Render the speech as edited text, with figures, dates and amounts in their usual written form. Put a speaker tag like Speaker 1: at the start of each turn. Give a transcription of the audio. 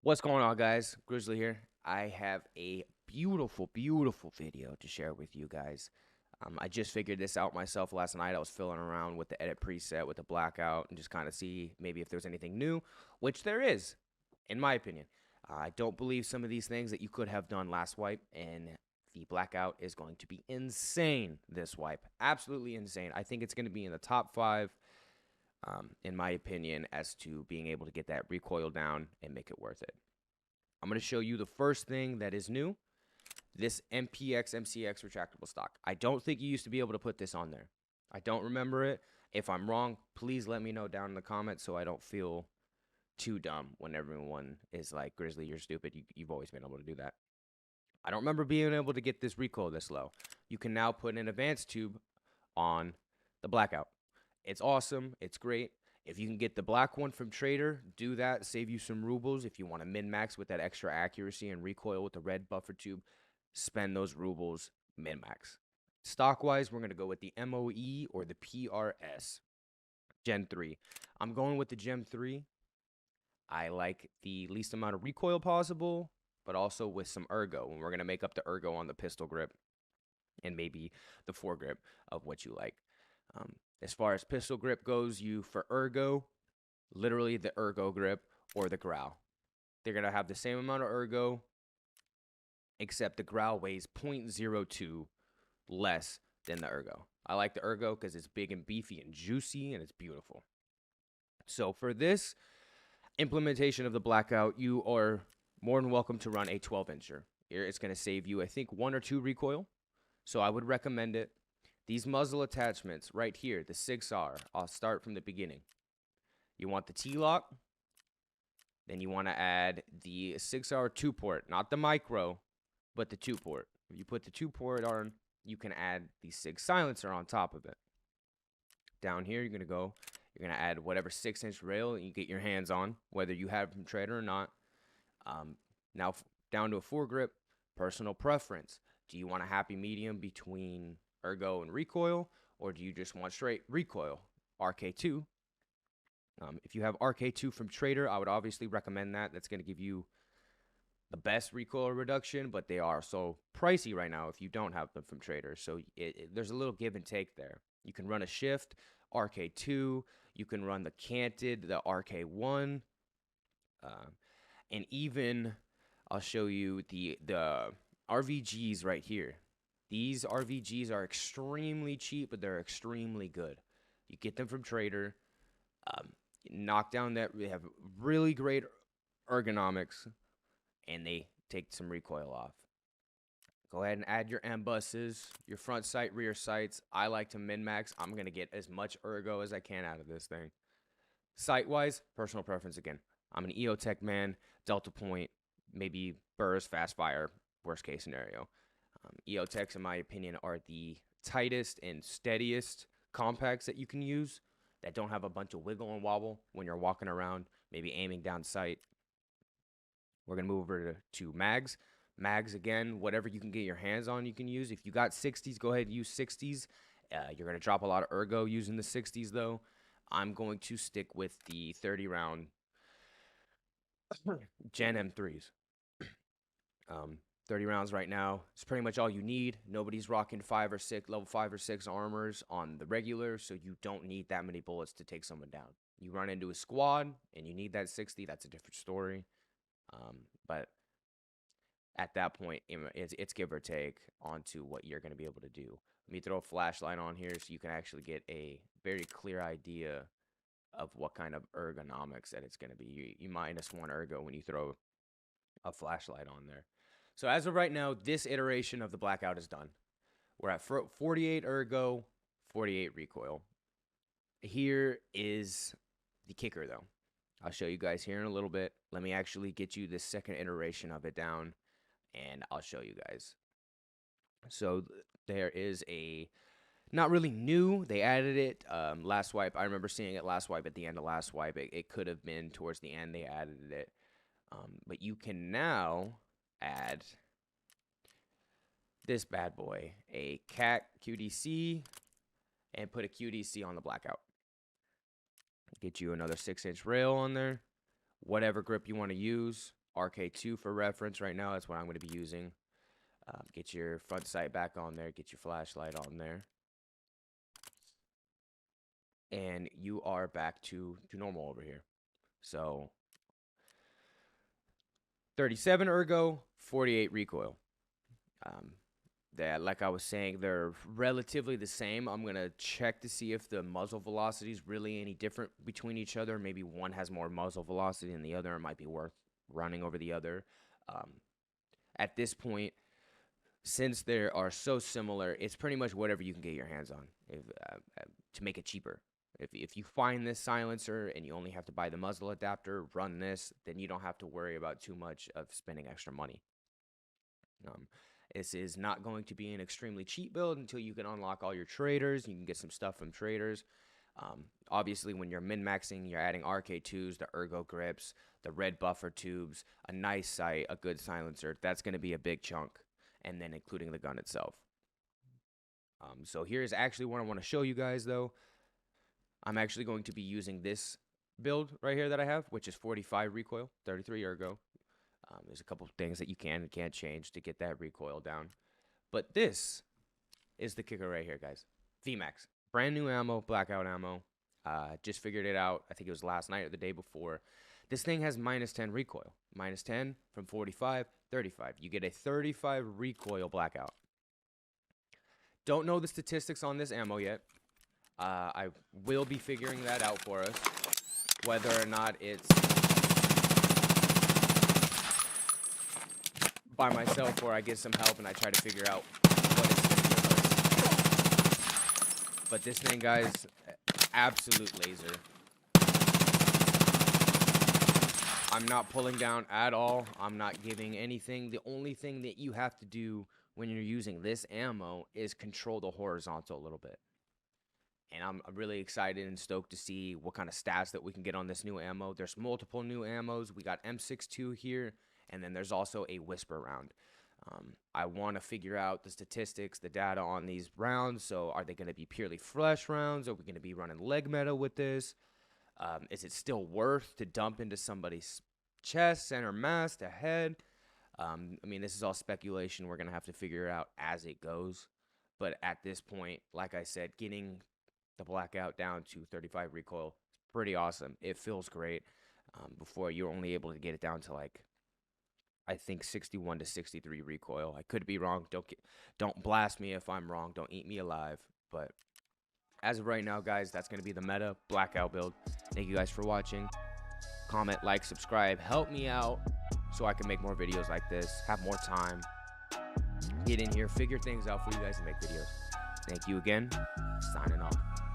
Speaker 1: What's going on, guys? Grizzly here. I have a beautiful video to share with you guys. I just figured this out myself last night. I was filling around with the edit preset with the Blackout and just kind of see maybe if there's anything new, which there is, in my opinion. I don't believe some of these things that you could have done last wipe, and the Blackout is going to be insane this wipe. Absolutely insane. I think it's going to be in the top 5, in my opinion, as to being able to get that recoil down and make it worth it. I'm going to show you the first thing that is new, this Mpx Mcx Retractable Stock. I don't think you used to be able to put this on there. I don't remember it. If I'm wrong, please let me know down in the comments so I don't feel too dumb when everyone is like, Grizzly, you're stupid. You've always been able to do that. I don't remember being able to get this recoil this low. You can now put an advanced tube on the Blackout. It's awesome. It's great. If you can get the black one from Trader, do that. Save you some rubles. If you want to min-max with that extra accuracy and recoil with the red buffer tube, spend those rubles min-max. Stock-wise, we're going to go with the MOE or the PRS Gen 3. I'm going with the Gen 3. I like the least amount of recoil possible, but also with some ergo. And we're going to make up the ergo on the pistol grip and maybe the foregrip of what you like. As far as pistol grip goes, you for ergo, literally the ergo grip or the growl. They're going to have the same amount of ergo, except the growl weighs 0.02 less than the ergo. I like the ergo because it's big and beefy and juicy, and it's beautiful. So for this implementation of the Blackout, you are more than welcome to run a 12-incher. It's going to save you, I think, 1 or 2 recoil. So I would recommend it. These muzzle attachments right here, the 6R, I'll start from the beginning. You want the T-lock, then you want to add the 6R 2-port, not the micro, but the 2-port. If you put the 2-port on, you can add the 6 silencer on top of it. Down here, you're going to add whatever 6-inch rail you get your hands on, whether you have it from Trader or not. Now, down to a foregrip, personal preference. Do you want a happy medium between ergo and recoil, or do you just want straight recoil, RK2? If you have RK2 from Trader, I would obviously recommend that. That's going to give you the best recoil reduction, but they are so pricey right now if you don't have them from Trader. So there's a little give and take there. You can run a shift, RK2. You can run the canted, the RK1. And even, I'll show you the RVGs right here. These RVGs are extremely cheap, but they're extremely good. You get them from Trader. Knock down that. They have really great ergonomics, and they take some recoil off. Go ahead and add your M-buses, your front sight, rear sights. I like to min-max. I'm going to get as much ergo as I can out of this thing. Sight-wise, personal preference again. I'm an EOTech man, Delta Point, maybe burrs, fast fire, worst case scenario. EOTechs, in my opinion, are the tightest and steadiest compacts that you can use that don't have a bunch of wiggle and wobble when you're walking around, maybe aiming down sight. We're going to move over to mags. Mags, again, whatever you can get your hands on, you can use. If you got 60s, go ahead and use 60s. You're going to drop a lot of ergo using the 60s, though. I'm going to stick with the 30-round Gen M3s. 30 rounds right now. It's pretty much all you need. Nobody's rocking level 5 or 6 armors on the regular, so you don't need that many bullets to take someone down. You run into a squad and you need that 60, that's a different story. But at that point, it's give or take onto what you're going to be able to do. Let me throw a flashlight on here so you can actually get a very clear idea of what kind of ergonomics that it's going to be. You -1 ergo when you throw a flashlight on there. So as of right now, this iteration of the Blackout is done. We're at 48 ergo, 48 recoil. Here is the kicker, though. I'll show you guys here in a little bit. Let me actually get you the second iteration of it down, and I'll show you guys. So there is not really new. They added it last wipe. I remember seeing it last wipe at the end of last wipe. It could have been towards the end they added it. But you can now add this bad boy, a CAC QDC, and put a QDC on the Blackout. Get you another 6-inch rail on there. Whatever grip you want to use. RK2 for reference right now. That's what I'm going to be using. Get your front sight back on there. Get your flashlight on there. And you are back to normal over here. So 37 ergo, 48 recoil. That, like I was saying, they're relatively the same. I'm going to check to see if the muzzle velocity is really any different between each other. Maybe one has more muzzle velocity than the other. It might be worth running over the other. At this point, since they are so similar, it's pretty much whatever you can get your hands on to make it cheaper. If you find this silencer and you only have to buy the muzzle adapter, run this, then you don't have to worry about too much of spending extra money. This is not going to be an extremely cheap build until you can unlock all your traders. You can get some stuff from traders. Obviously, when you're min-maxing, you're adding RK2s, the ergo grips, the red buffer tubes, a nice sight, a good silencer. That's going to be a big chunk, and then including the gun itself. So here's actually what I want to show you guys, though. I'm actually going to be using this build right here that I have, which is 45 recoil, 33 ergo. There's a couple of things that you can and can't change to get that recoil down. But this is the kicker right here, guys. VMAX. Brand new ammo, Blackout ammo. Just figured it out. I think it was last night or the day before. This thing has -10 recoil. -10 from 45, 35. You get a 35 recoil Blackout. Don't know the statistics on this ammo yet. I will be figuring that out for us. Whether or not it's by myself or I get some help and I try to figure out what it's going to give us. But this thing, guys, absolute laser. I'm not pulling down at all. I'm not giving anything. The only thing that you have to do when you're using this ammo is control the horizontal a little bit. And I'm really excited and stoked to see what kind of stats that we can get on this new ammo. There's multiple new ammos. We got M62 here, and then there's also a Whisper round. I want to figure out the statistics, the data on these rounds. So are they going to be purely flesh rounds? Are we going to be running leg meta with this? Is it still worth to dump into somebody's chest, center mass, to head? I mean, this is all speculation. We're going to have to figure it out as it goes. But at this point, like I said, getting the Blackout down to 35 recoil is pretty awesome. It feels great. Before, you were only able to get it down to, like, I think 61 to 63 recoil. I could be wrong. Don't blast me if I'm wrong. Don't eat me alive. But as of right now, guys, that's going to be the meta Blackout build. Thank you guys for watching. Comment, like, subscribe. Help me out so I can make more videos like this. Have more time. Get in here, figure things out for you guys, and make videos. Thank you again. Signing off.